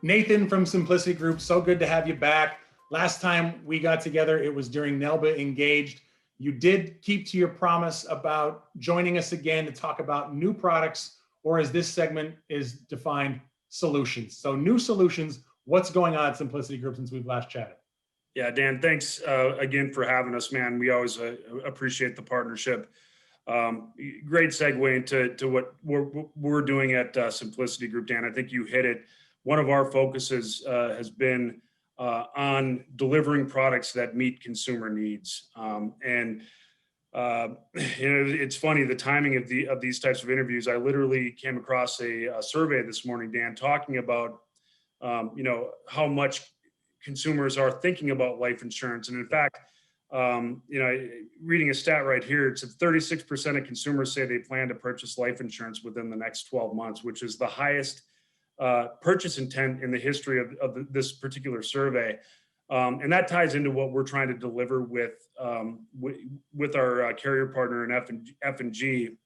Nathan from Simplicity Group, so good to have you back. Last time we got together, it was during NAILBA Engaged. You did keep to your promise about joining us again to talk about new products, or as this segment is defined, solutions. So new solutions, what's going on at Simplicity Group since we've last chatted? Yeah, Dan, thanks again for having us, man. We always appreciate the partnership. Great segue into what we're doing at Simplicity Group, Dan. I think you hit it. One of our focuses has been on delivering products that meet consumer needs. It's funny, the timing of these types of interviews. I literally came across a survey this morning, Dan, talking about how much consumers are thinking about life insurance. And in fact, reading a stat right here, it's 36% of consumers say they plan to purchase life insurance within the next 12 months, which is the highest purchase intent in the history of this particular survey. And that ties into what we're trying to deliver with our carrier partner in F&G.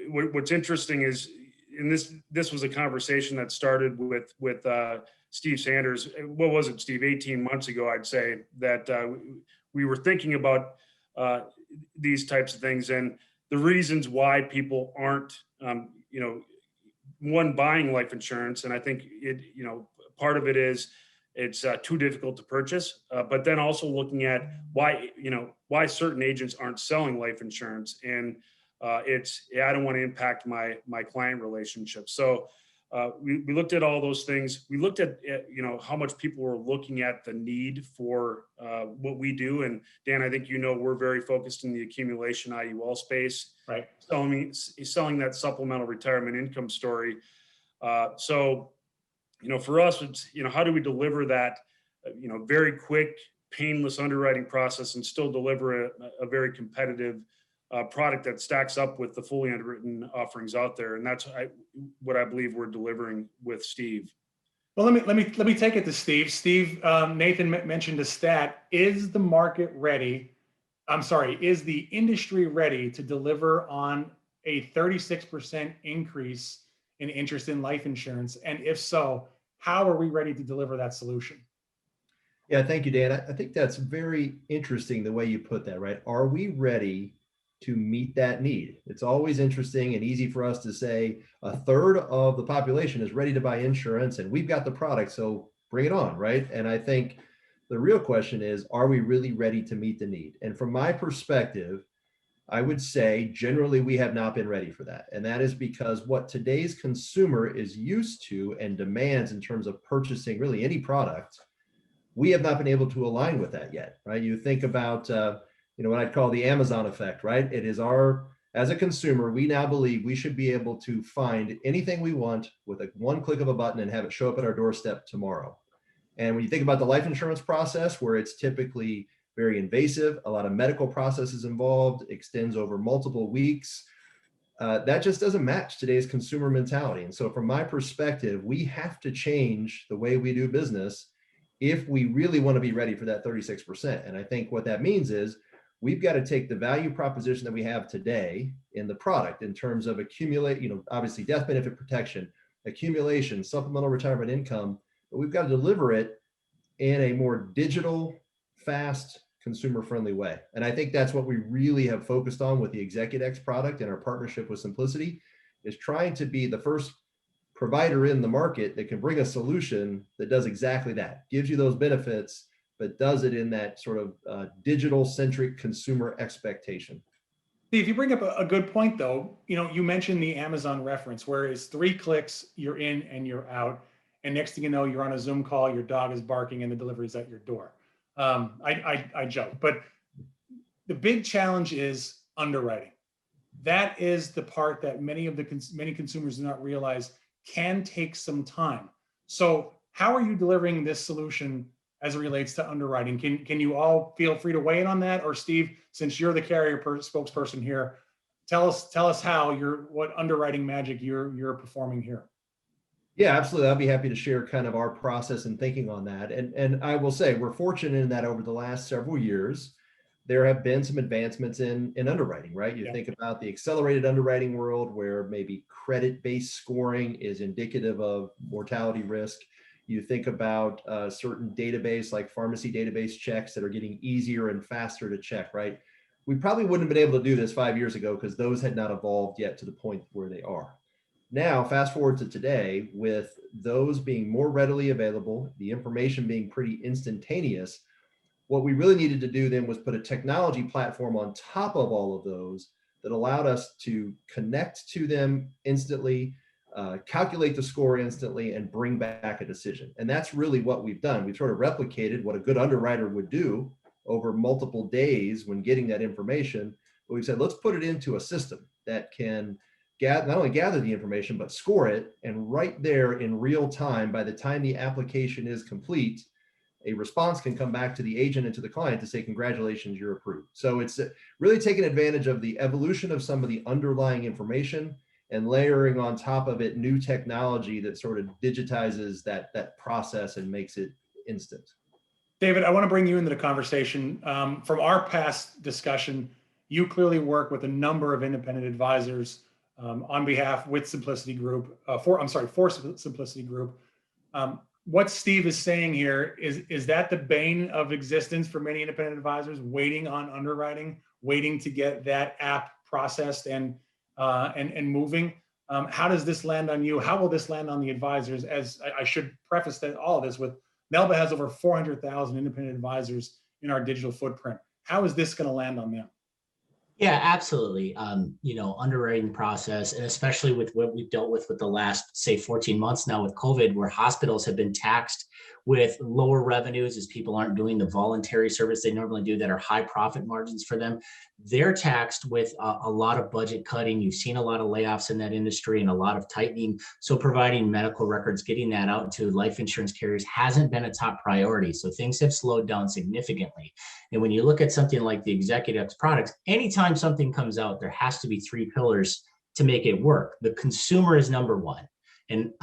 What's interesting is, and this was a conversation that started with Steve Sanders. What was it, Steve? 18 months ago, I'd say, that we were thinking about these types of things and the reasons why people aren't, buying life insurance. And I think part of it is it's too difficult to purchase, but then also looking at why certain agents aren't selling life insurance. And I don't want to impact my client relationship. So we looked at all those things. We looked at how much people were looking at the need for what we do. And Dan, I think we're very focused in the accumulation IUL space, right? Selling that supplemental retirement income story. So for us, it's how do we deliver that very quick, painless underwriting process and still deliver a very competitive product that stacks up with the fully underwritten offerings out there. And that's what I believe we're delivering with Steve. Well, let me take it to Steve. Steve, Nathan mentioned a stat. Is the market ready? Is the industry ready to deliver on a 36% increase in interest in life insurance? And if so, how are we ready to deliver that solution? Yeah, thank you, Dan. I think that's very interesting the way you put that, right? Are we ready to meet that need? It's always interesting and easy for us to say a third of the population is ready to buy insurance and we've got the product, so bring it on, right? And I think the real question is, are we really ready to meet the need? And from my perspective, I would say generally we have not been ready for that. And that is because what today's consumer is used to and demands in terms of purchasing really any product, we have not been able to align with that yet, right? You think about what I'd call the Amazon effect, right? It is as a consumer, we now believe we should be able to find anything we want with one click of a button and have it show up at our doorstep tomorrow. And when you think about the life insurance process, where it's typically very invasive, a lot of medical processes involved, extends over multiple weeks, that just doesn't match today's consumer mentality. And so from my perspective, we have to change the way we do business if we really want to be ready for that 36%. And I think what that means is we've got to take the value proposition that we have today in the product in terms of obviously death benefit protection, accumulation, supplemental retirement income, but we've got to deliver it in a more digital, fast, consumer-friendly way. And I think that's what we really have focused on with the ExecuTX product and our partnership with Simplicity, is trying to be the first provider in the market that can bring a solution that does exactly that, gives you those benefits, but does it in that sort of digital-centric consumer expectation. Steve, you bring up a good point, though. You mentioned the Amazon reference, where it's 3 clicks, you're in and you're out. And next thing you know, you're on a Zoom call, your dog is barking, and the delivery's at your door. I joke, but the big challenge is underwriting. That is the part that many consumers do not realize can take some time. So how are you delivering this solution as it relates to underwriting? Can you all feel free to weigh in on that? Or Steve, since you're the carrier spokesperson here, tell us how what underwriting magic you're performing here. Yeah, absolutely. I'll be happy to share kind of our process and thinking on that. And I will say we're fortunate in that over the last several years, there have been some advancements in underwriting, right? You Yeah. think about the accelerated underwriting world where maybe credit-based scoring is indicative of mortality risk. You think about a certain database like pharmacy database checks that are getting easier and faster to check, right? We probably wouldn't have been able to do this 5 years ago because those had not evolved yet to the point where they are. Now, fast forward to today, with those being more readily available, the information being pretty instantaneous, what we really needed to do then was put a technology platform on top of all of those that allowed us to connect to them instantly, calculate the score instantly, and bring back a decision. And that's really what we've done. We've sort of replicated what a good underwriter would do over multiple days when getting that information. But we've said, let's put it into a system that can not only gather the information, but score it. And right there in real time, by the time the application is complete, a response can come back to the agent and to the client to say, congratulations, you're approved. So it's really taking advantage of the evolution of some of the underlying information and layering on top of it new technology that sort of digitizes that process and makes it instant. David, I want to bring you into the conversation. From our past discussion, you clearly work with a number of independent advisors on behalf with Simplicity Group, for Simplicity Group. What Steve is saying here is that the bane of existence for many independent advisors, waiting on underwriting, waiting to get that app processed and moving. How does this land on you? How will this land on the advisors? As I should preface that all of this with, NAILBA has over 400,000 independent advisors in our digital footprint. How is this going to land on them? Yeah, absolutely. Underwriting process, and especially with what we've dealt with the last, say, 14 months now with COVID, where hospitals have been taxed with lower revenues as people aren't doing the voluntary service they normally do that are high profit margins for them. They're taxed with a lot of budget cutting. You've seen a lot of layoffs in that industry and a lot of tightening. So providing medical records, getting that out to life insurance carriers hasn't been a top priority. So things have slowed down significantly. And when you look at something like the Executives products, anytime something comes out, there has to be three pillars to make it work. The consumer is number one. And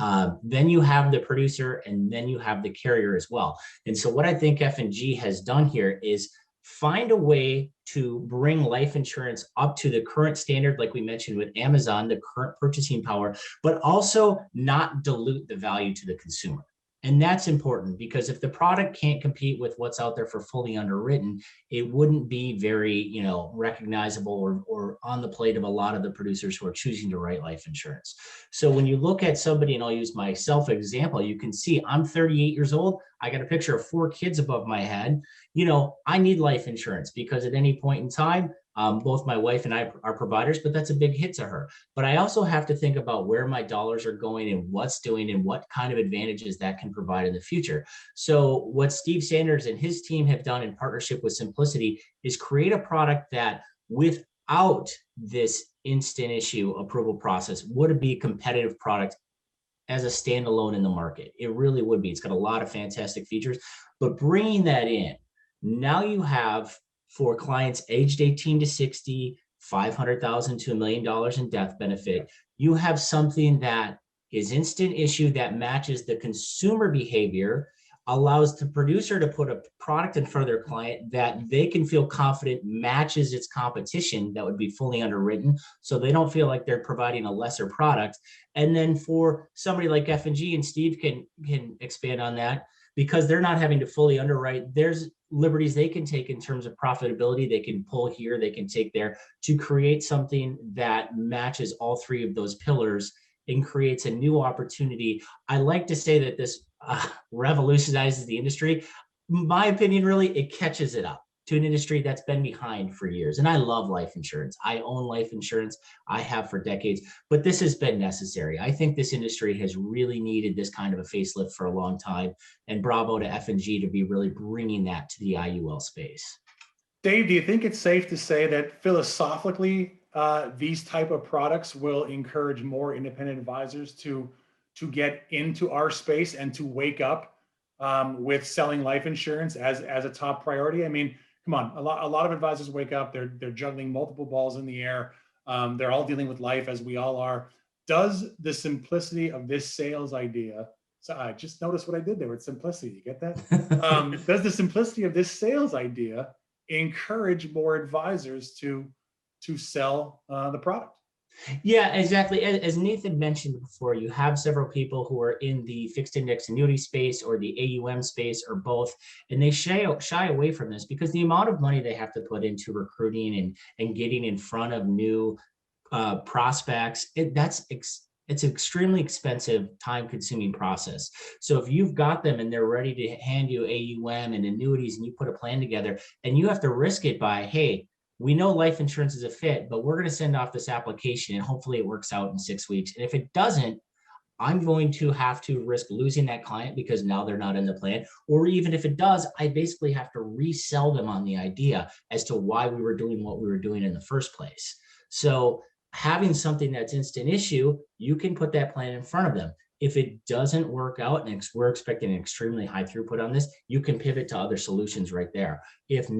then you have the producer, and then you have the carrier as well. And so what I think F&G has done here is find a way to bring life insurance up to the current standard, like we mentioned with Amazon, the current purchasing power, but also not dilute the value to the consumer. And that's important, because if the product can't compete with what's out there for fully underwritten, it wouldn't be very, recognizable or on the plate of a lot of the producers who are choosing to write life insurance. So when you look at somebody, and I'll use myself example, you can see I'm 38 years old. I got a picture of 4 kids above my head. I need life insurance because at any point in time, both my wife and I are providers, but that's a big hit to her. But I also have to think about where my dollars are going and what's doing and what kind of advantages that can provide in the future. So what Steve Sanders and his team have done in partnership with Simplicity is create a product that, without this instant issue approval process, would be a competitive product as a standalone in the market. It really would be. It's got a lot of fantastic features, but bringing that in, now you have, for clients aged 18 to 60, $500,000 to $1 million in death benefit, you have something that is instant issue that matches the consumer behavior, allows the producer to put a product in front of their client that they can feel confident matches its competition that would be fully underwritten, so they don't feel like they're providing a lesser product. And then for somebody like F&G, and Steve can expand on that, because they're not having to fully underwrite, there's liberties they can take in terms of profitability. They can pull here, they can take there to create something that matches all three of those pillars and creates a new opportunity. I like to say that this revolutionizes the industry. My opinion, really, it catches it up to an industry that's been behind for years. And I love life insurance. I own life insurance. I have for decades, but this has been necessary. I think this industry has really needed this kind of a facelift for a long time. And bravo to F&G to be really bringing that to the IUL space. Dave, do you think it's safe to say that philosophically, these type of products will encourage more independent advisors to get into our space and to wake up with selling life insurance as a top priority? I mean, come on, a lot of advisors wake up, they're juggling multiple balls in the air. They're all dealing with life, as we all are. Does the simplicity of this sales idea, so I just noticed what I did there with simplicity, you get that? Does the simplicity of this sales idea encourage more advisors to sell the product. Yeah, exactly. As Nathan mentioned before, you have several people who are in the fixed index annuity space or the AUM space or both, and they shy away from this because the amount of money they have to put into recruiting and getting in front of new prospects, it's an extremely expensive, time-consuming process. So if you've got them and they're ready to hand you AUM and annuities and you put a plan together and you have to risk it by, hey, we know life insurance is a fit, but we're going to send off this application and hopefully it works out in 6 weeks. And if it doesn't, I'm going to have to risk losing that client because now they're not in the plan. Or even if it does, I basically have to resell them on the idea as to why we were doing what we were doing in the first place. So having something that's instant issue, you can put that plan in front of them. If it doesn't work out, and we're expecting an extremely high throughput on this, you can pivot to other solutions right there. If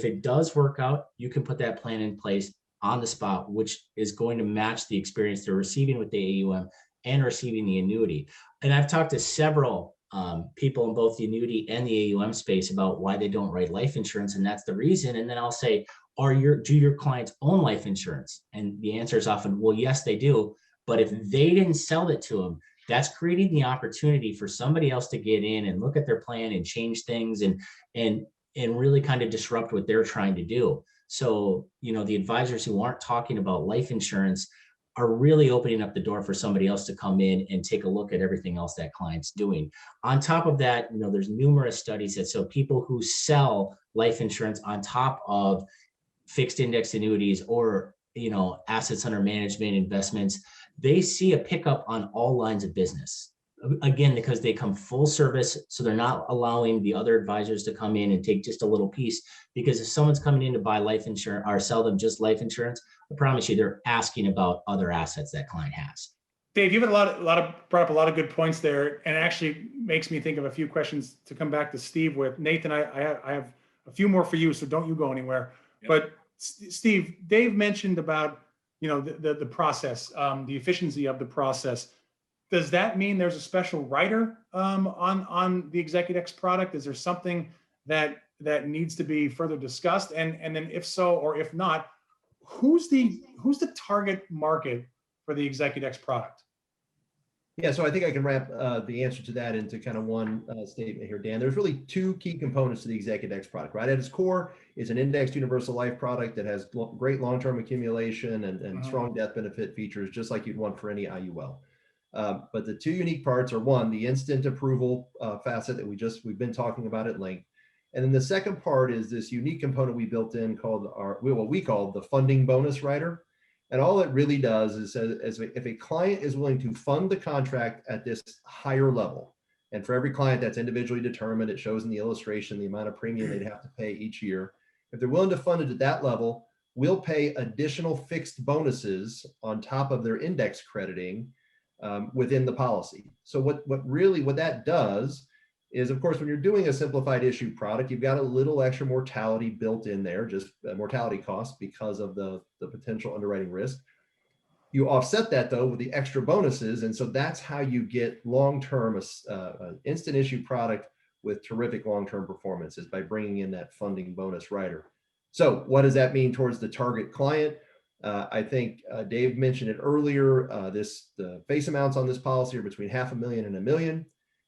it does work out, you can put that plan in place on the spot, which is going to match the experience they're receiving with the AUM and receiving the annuity. And I've talked to several people in both the annuity and the AUM space about why they don't write life insurance, and that's the reason. And then I'll say, do your clients own life insurance? And the answer is often, well, yes, they do. But if they didn't sell it to them, that's creating the opportunity for somebody else to get in and look at their plan and change things and really kind of disrupt what they're trying to do. So, the advisors who aren't talking about life insurance are really opening up the door for somebody else to come in and take a look at everything else that client's doing. On top of that, there's numerous studies that show people who sell life insurance on top of fixed index annuities or, assets under management investments, they see a pickup on all lines of business. Again, because they come full service, so they're not allowing the other advisors to come in and take just a little piece. Because if someone's coming in to buy life insurance or sell them just life insurance, I promise you, they're asking about other assets that client has. Dave, you've had brought up a lot of good points there, and actually makes me think of a few questions to come back to Steve with. Nathan, I have a few more for you, so don't you go anywhere. Yep. But Steve, Dave mentioned about the process, the efficiency of the process. Does that mean there's a special writer on the ExecuTX product? Is there something that needs to be further discussed? And then if so, or if not, who's the target market for the ExecuTX product? Yeah, so I think I can wrap the answer to that into kind of one statement here, Dan. There's really two key components to the ExecuTX product, right? At its core is an indexed universal life product that has great long-term accumulation and strong death benefit features, just like you'd want for any IUL. But the two unique parts are, one, the instant approval facet that we've been talking about at length. And then the second part is this unique component we built in called what we call the funding bonus rider. And all it really does is if a client is willing to fund the contract at this higher level, and for every client that's individually determined, it shows in the illustration the amount of premium they'd have to pay each year. If they're willing to fund it at that level, we'll pay additional fixed bonuses on top of their index crediting within the policy. So what that does is, of course, when you're doing a simplified issue product, you've got a little extra mortality built in there, just mortality costs because of the potential underwriting risk. You offset that, though, with the extra bonuses. And so that's how you get long-term instant issue product with terrific long-term performance, is by bringing in that funding bonus rider. So what does that mean towards the target client? I think Dave mentioned it earlier. The face amounts on this policy are between $500,000 and $1 million.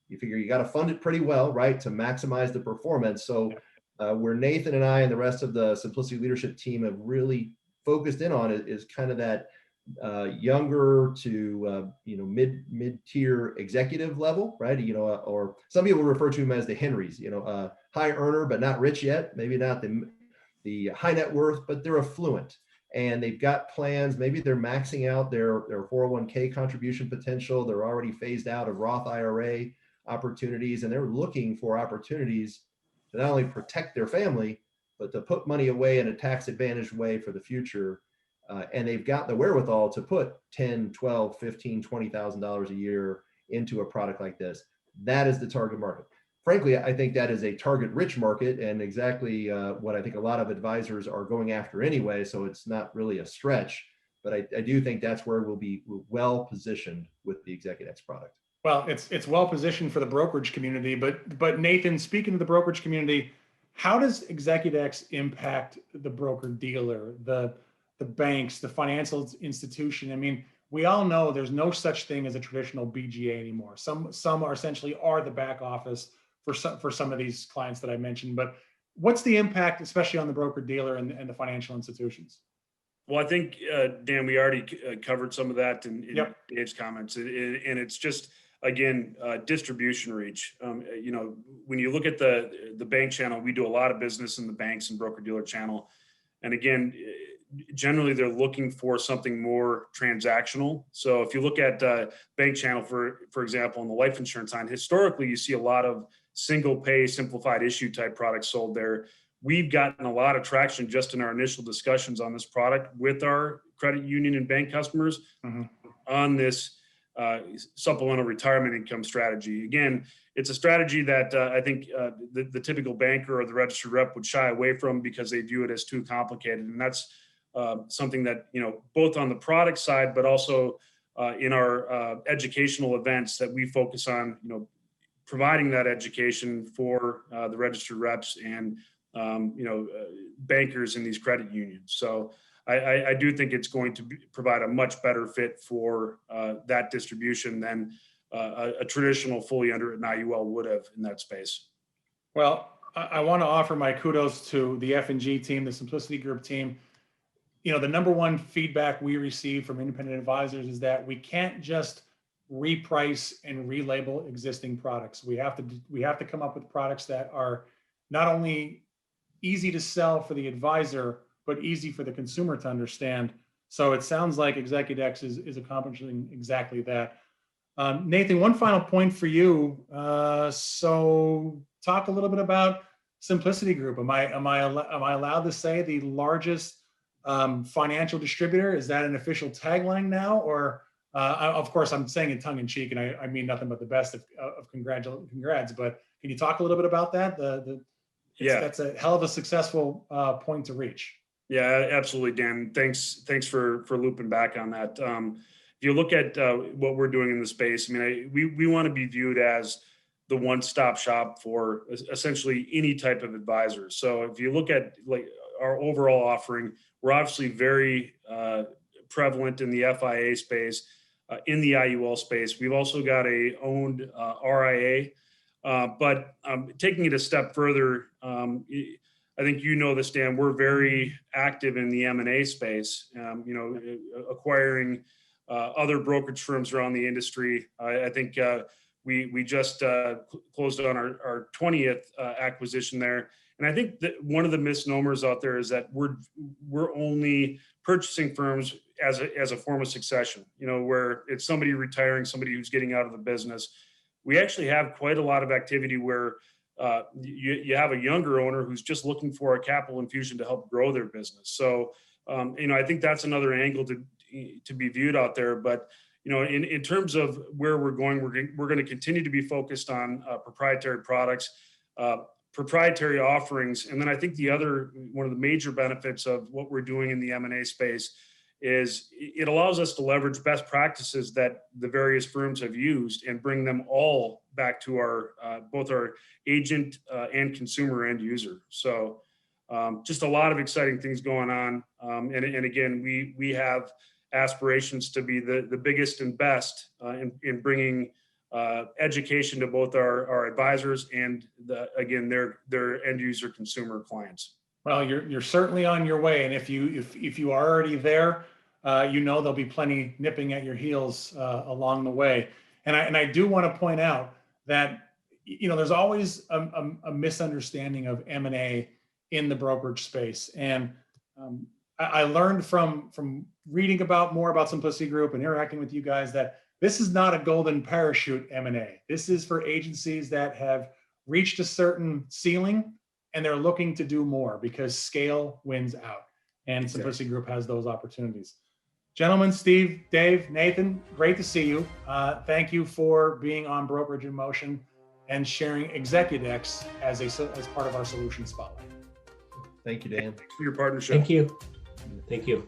You figure you got to fund it pretty well, right, to maximize the performance. So where Nathan and I and the rest of the Simplicity leadership team have really focused in on it is kind of that younger to mid-tier executive level, right? Or some people refer to them as the Henrys. High earner but not rich yet. Maybe not the high net worth, but they're affluent. And they've got plans. Maybe they're maxing out their 401k contribution potential. They're already phased out of Roth IRA opportunities, and they're looking for opportunities to not only protect their family, but to put money away in a tax advantaged way for the future. And they've got the wherewithal to put $10, $12, $15, $20,000 a year into a product like this. That is the target market. Frankly, I think that is a target rich market, and exactly what I think a lot of advisors are going after anyway. So it's not really a stretch, but I do think that's where we'll be well positioned with the ExecuTX product. Well, it's well positioned for the brokerage community, but Nathan, speaking of the brokerage community, how does Execudex impact the broker dealer, the banks, the financial institution? I mean, we all know there's no such thing as a traditional BGA anymore. Some are essentially the back office for some of these clients that I mentioned. But what's the impact, especially on the broker dealer and the financial institutions? Well, I think, Dan, we already covered some of that in Yep. Dave's comments, and it's just, again, distribution reach. When you look at the bank channel, we do a lot of business in the banks and broker dealer channel. And again, generally they're looking for something more transactional. So if you look at bank channel, for example, on the life insurance side, historically, you see a lot of single pay, simplified issue type products sold there. We've gotten a lot of traction just in our initial discussions on this product with our credit union and bank customers on this supplemental retirement income strategy. Again, it's a strategy that I think the typical banker or the registered rep would shy away from because they view it as too complicated. And that's something that, both on the product side, but also in our educational events that we focus on, providing that education for the registered reps and bankers in these credit unions. So I do think it's going to provide a much better fit for that distribution than a traditional fully underwritten IUL would have in that space. Well, I want to offer my kudos to the F&G team, the Simplicity Group team. The number one feedback we receive from independent advisors is that we can't just reprice and relabel existing products. We have to come up with products that are not only easy to sell for the advisor, but easy for the consumer to understand. So it sounds like Execudex is accomplishing exactly that. Nathan, one final point for you. So talk a little bit about Simplicity Group. Am I allowed to say the largest financial distributor? Is that an official tagline now? Or of course, I'm saying it tongue in cheek, and I mean nothing but the best of congrats. But can you talk a little bit about that? That's a hell of a successful point to reach. Yeah, absolutely, Dan. Thanks for looping back on that. If you look at what we're doing in the space, I mean, we want to be viewed as the one-stop shop for essentially any type of advisor. So if you look at like our overall offering, we're obviously very prevalent in the FIA space, in the IUL space. We've also got a owned RIA, but taking it a step further, I think this, Dan, we're very active in the M&A space, acquiring other brokerage firms around the industry. I think we just closed on our 20th acquisition there. And I think that one of the misnomers out there is that we're only purchasing firms as a form of succession, where it's somebody retiring, somebody who's getting out of the business. We actually have quite a lot of activity where you have a younger owner who's just looking for a capital infusion to help grow their business. So, I think that's another angle to be viewed out there. But, in terms of where we're going, we're going to continue to be focused on proprietary products, proprietary offerings. And then I think one of the major benefits of what we're doing in the M&A space is it allows us to leverage best practices that the various firms have used and bring them all back to our both our agent and consumer end user. So just a lot of exciting things going on. And again, we have aspirations to be the biggest and best in bringing education to both our advisors and their end user consumer clients. Well, you're certainly on your way, and if you are already there, there'll be plenty nipping at your heels along the way. And I do want to point out that there's always a misunderstanding of M&A in the brokerage space, and I learned from reading more about Simplicity Group and interacting with you guys that this is not a golden parachute M&A. This is for agencies that have reached a certain ceiling and they're looking to do more because scale wins out. And Simplicity Group has those opportunities. Gentlemen, Steve, Dave, Nathan, great to see you. Thank you for being on Brokerage in Motion and sharing Execudex as part of our solution spotlight. Thank you, Dan. Thanks for your partnership. Thank you. Thank you.